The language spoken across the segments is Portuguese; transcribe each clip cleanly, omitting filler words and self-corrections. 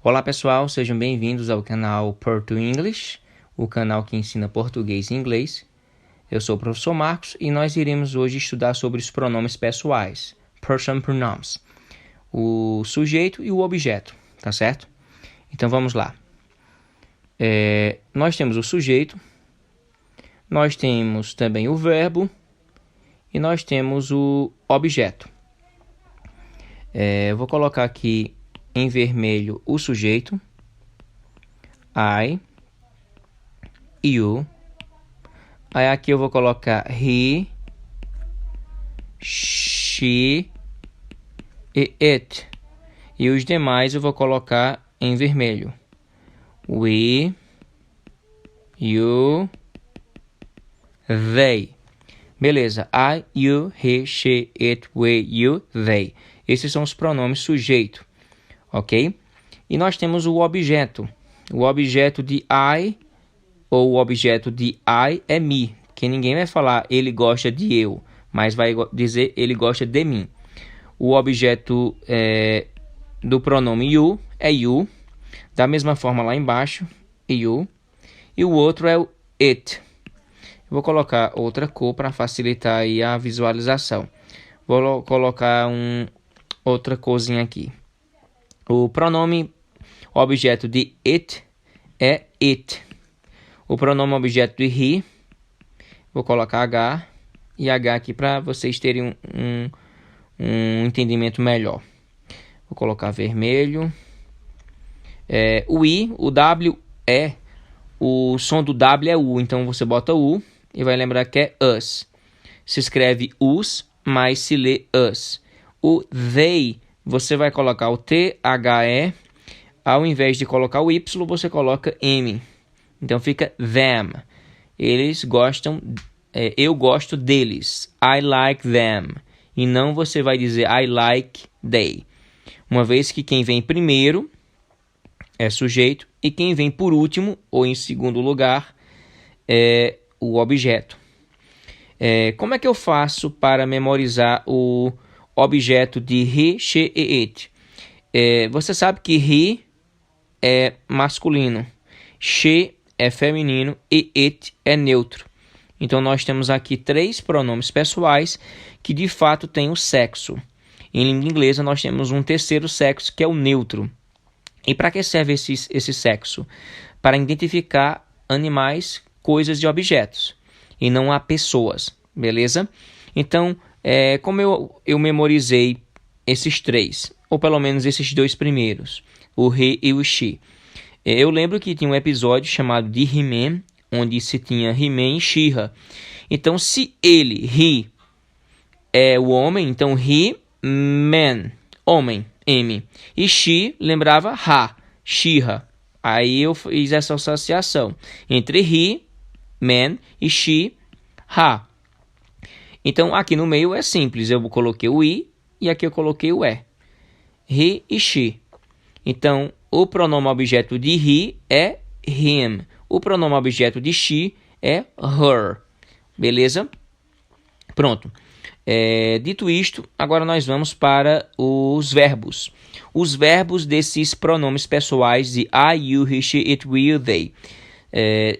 Olá pessoal, sejam bem-vindos ao canal Porto English, o canal que ensina português e inglês. Eu sou o professor Marcos e nós iremos hoje estudar sobre os pronomes pessoais, person pronouns, o sujeito e o objeto, tá certo? Então vamos lá. Nós temos o sujeito, nós temos também o verbo e nós temos o objeto. Eu vou colocar aqui em vermelho o sujeito, I, you. Aí aqui eu vou colocar he, she e it. E os demais eu vou colocar em vermelho. We, you, they. Beleza. I, you, he, she, it, we, you, they. Esses são os pronomes sujeito. Ok? E nós temos o objeto. O objeto de I ou o objeto de I é me. Que ninguém vai falar ele gosta de eu, mas vai dizer ele gosta de mim. O objeto do pronome you é you. Da mesma forma lá embaixo, you. E o outro é o it. Vou colocar outra cor para facilitar aí a visualização. Vou colocar outra corzinha aqui. O pronome objeto de it é it. O pronome objeto de he, vou colocar H e H aqui para vocês terem um entendimento melhor. Vou colocar vermelho. O I, o W é, o som do W é U, então você bota U e vai lembrar que é us. Se escreve us, mas se lê us. O they, você vai colocar o T-H-E, ao invés de colocar o Y, você coloca M. Então fica them. Eles gostam, eu gosto deles. I like them. E não você vai dizer I like they. Uma vez que quem vem primeiro é sujeito e quem vem por último ou em segundo lugar é o objeto. Como é que eu faço para memorizar o objeto de he, she e it? Você sabe que he é masculino, she é feminino e it é neutro. Então nós temos aqui 3 pronomes pessoais que de fato têm o sexo. Em língua inglesa nós temos um terceiro sexo que é o neutro. E para que serve esse sexo? Para identificar animais, coisas e objetos, e não a pessoas, beleza? Então, como eu memorizei esses 3, ou pelo menos esses 2 primeiros, o he e o she. Eu lembro que tinha um episódio chamado de He-Man, onde se tinha He-Man e She-Ra. Então, se ele, he, é o homem, então He-Man, homem, M. E she lembrava ha, She-Ra. Aí eu fiz essa associação entre he, man e she, ha. Então, aqui no meio é simples. Eu coloquei o i e aqui eu coloquei o e. He e she. Então, o pronome objeto de he é him. O pronome objeto de she é her. Beleza? Pronto. Dito isto, agora nós vamos para os verbos. Os verbos desses pronomes pessoais de I, you, he, she, it, we, you, they.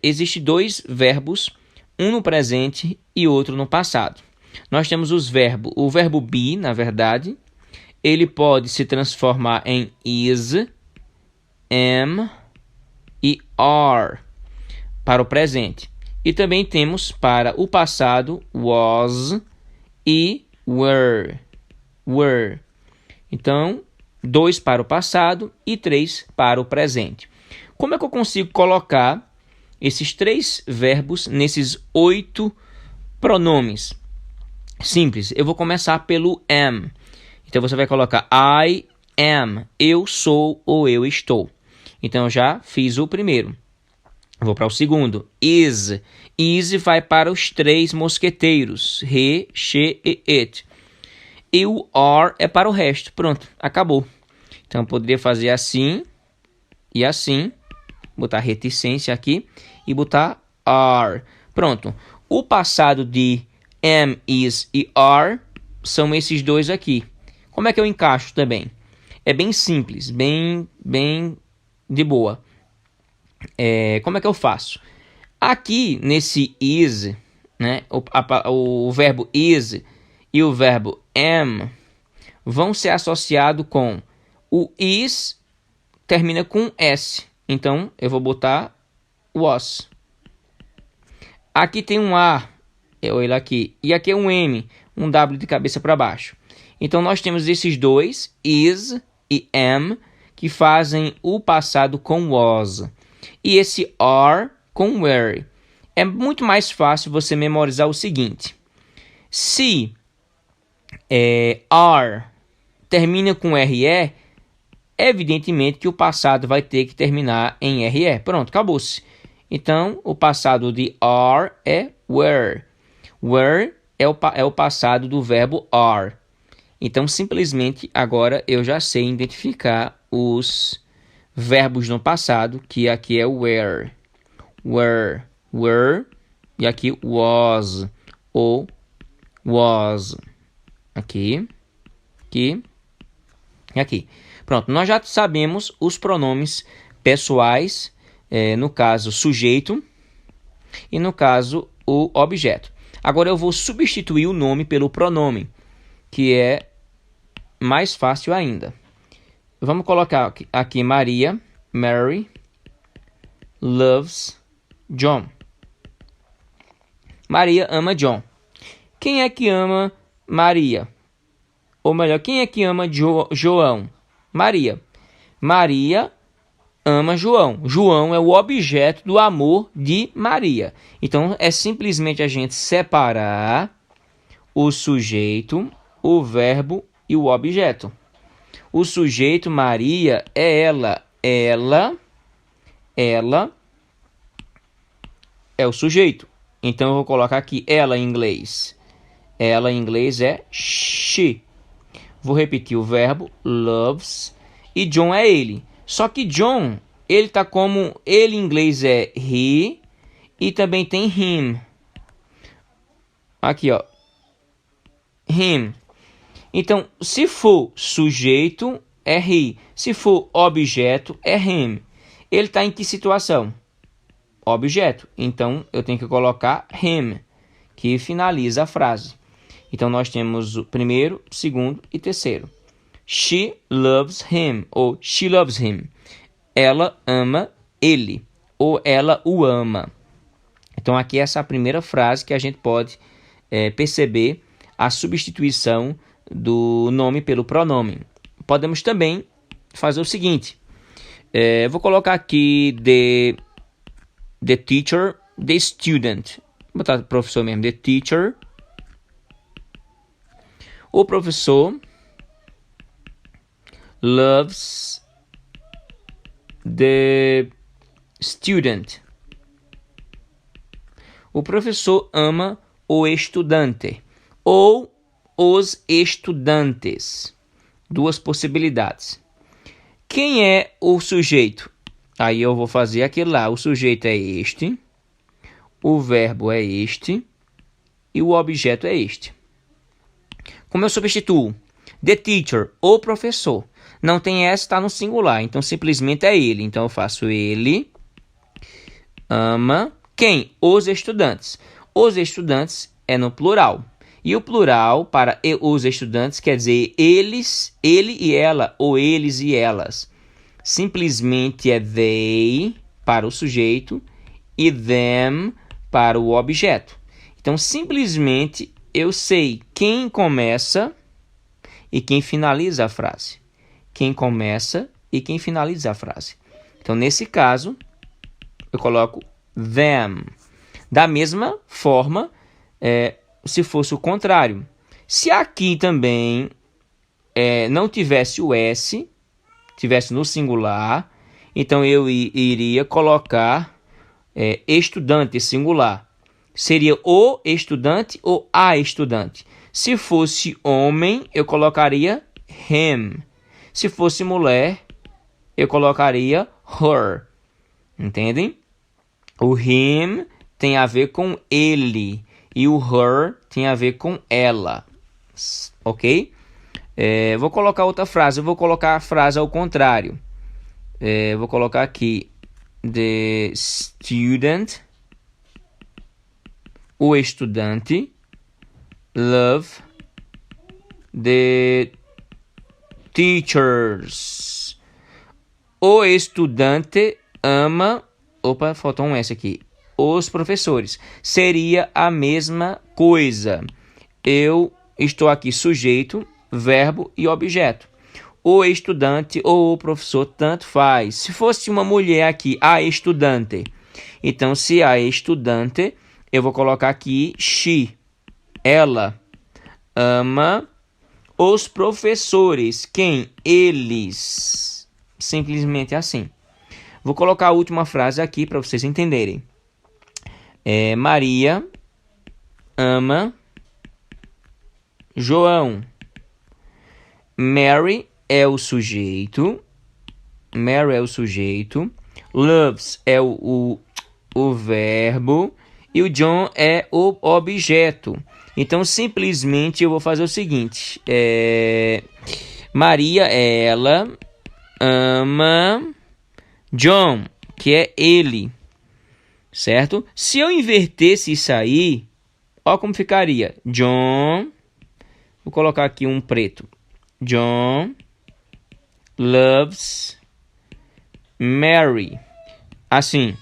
Existem 2 verbos, um no presente e outro no passado. Nós temos o verbo be, na verdade. Ele pode se transformar em is, am e are para o presente. E também temos para o passado was e were. Então, 2 para o passado e 3 para o presente. Como é que eu consigo colocar esses 3 verbos nesses 8 pronomes? Simples, eu vou começar pelo am. Então você vai colocar I am, eu sou ou eu estou. Então eu já fiz o primeiro. Vou para o segundo, is. Is vai para os 3 mosqueteiros, he, she e it. E o are é para o resto. Pronto, acabou. Então eu poderia fazer assim e assim, botar reticência aqui e botar are. Pronto. O passado de am, is e are são esses 2 aqui. Como é que eu encaixo também? É bem simples, bem de boa. Como é que eu faço? Aqui nesse is, né, o verbo is e o verbo am vão ser associados com o is termina com s. Então eu vou botar was. Aqui tem um a, ele aqui, e aqui é um m, um w de cabeça para baixo. Então nós temos esses dois, is e am, que fazem o passado com was. E esse are com were. É muito mais fácil você memorizar o seguinte. Se are termina com re, evidentemente que o passado vai ter que terminar em re. Pronto, acabou-se. Então, o passado de are é were. Were é o passado do verbo are. Então, simplesmente, agora eu já sei identificar os verbos no passado, que aqui é were. Were, e aqui was, ou was. Aqui, e aqui. Pronto, nós já sabemos os pronomes pessoais, no caso, sujeito, e no caso, o objeto. Agora eu vou substituir o nome pelo pronome, que é mais fácil ainda. Vamos colocar aqui Maria, Mary, loves John. Maria ama John. Quem é que ama Maria? Ou melhor, quem é que ama João? Maria. Maria ama João. João é o objeto do amor de Maria. Então, é simplesmente a gente separar o sujeito, o verbo e o objeto. O sujeito, Maria, é ela. Ela é o sujeito. Então, eu vou colocar aqui ela em inglês. Ela em inglês é she. Vou repetir o verbo loves. E John é ele. Só que John, ele tá como... Ele em inglês é he. E também tem him. Aqui, ó. Him. Então, se for sujeito, é he. Se for objeto, é him. Ele está em que situação? Objeto. Então, eu tenho que colocar him, que finaliza a frase. Então, nós temos o primeiro, segundo e terceiro. She loves him, ou she loves him. Ela ama ele, ou ela o ama. Então, aqui essa é a primeira frase que a gente pode perceber a substituição do nome pelo pronome. Podemos também fazer o seguinte. Vou colocar aqui the teacher, the student. Vou botar professor mesmo. The teacher. O professor loves the student. O professor ama o estudante. Ou os estudantes. Duas possibilidades. Quem é o sujeito? Aí eu vou fazer aquilo lá. O sujeito é este. O verbo é este. E o objeto é este. Como eu substituo? The teacher, o professor. Não tem S, está no singular. Então, simplesmente é ele. Então, eu faço ele ama quem? Os estudantes. Os estudantes é no plural. E o plural para os estudantes quer dizer eles, ele e ela, ou eles e elas. Simplesmente é they para o sujeito e them para o objeto. Então, simplesmente eu sei quem começa e quem finaliza a frase. Quem começa e quem finaliza a frase. Então, nesse caso, eu coloco them. Da mesma forma, se fosse o contrário. Se aqui também não tivesse o S, tivesse no singular, então eu iria colocar estudante singular. Seria o estudante ou a estudante. Se fosse homem, eu colocaria him. Se fosse mulher, eu colocaria her. Entendem? O him tem a ver com ele. E o her tem a ver com ela. Ok? Vou colocar outra frase. Eu vou colocar a frase ao contrário. Vou colocar aqui the student, o estudante, love the teachers. O estudante ama... Opa, faltou um S aqui. Os professores. Seria a mesma coisa. Eu estou aqui sujeito, verbo e objeto. O estudante ou o professor, tanto faz. Se fosse uma mulher aqui, a estudante. Então, se a estudante, eu vou colocar aqui she. Ela ama os professores. Quem? Eles. Simplesmente assim. Vou colocar a última frase aqui para vocês entenderem. Maria ama João. Mary é o sujeito. Mary é o sujeito. Loves é o verbo. E o John é o objeto. Então, simplesmente, eu vou fazer o seguinte. Maria, ela ama John, que é ele. Certo? Se eu invertesse isso aí, ó como ficaria. John, vou colocar aqui um preto. John loves Mary. Assim.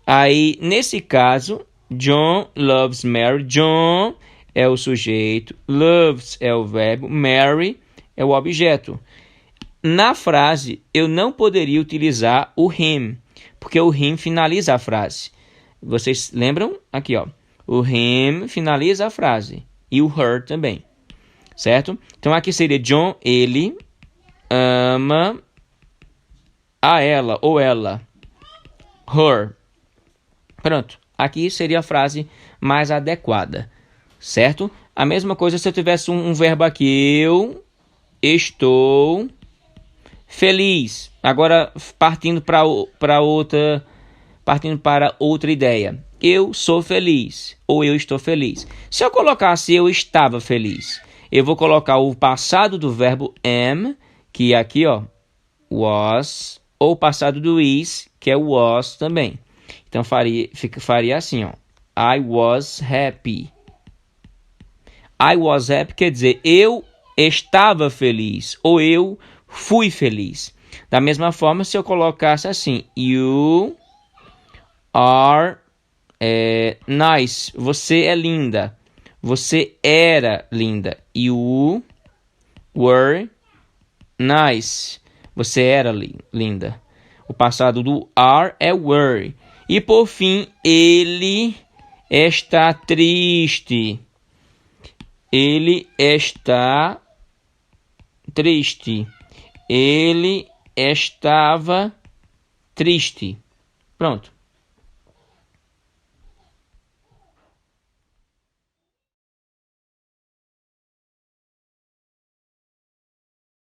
Aí, nesse caso, John loves Mary. John é o sujeito, loves é o verbo, Mary é o objeto. Na frase, eu não poderia utilizar o him, porque o him finaliza a frase. Vocês lembram? Aqui, ó. O him finaliza a frase. E o her também. Certo? Então, aqui seria John, ele ama a ela ou ela. Her. Pronto. Aqui seria a frase mais adequada. Certo? A mesma coisa se eu tivesse um verbo aqui. Eu estou feliz. Agora, partindo para outra ideia. Eu sou feliz. Ou eu estou feliz. Se eu colocasse eu estava feliz, eu vou colocar o passado do verbo am, que é aqui, ó, was, ou o passado do is, que é o was também. Então, faria assim, ó. I was happy. I was happy quer dizer, eu estava feliz, ou eu fui feliz. Da mesma forma, se eu colocasse assim, you are nice, você é linda. Você era linda. You were nice. Você era linda. O passado do are é were. E por fim, ele está triste. Ele está triste. Ele estava triste. Pronto.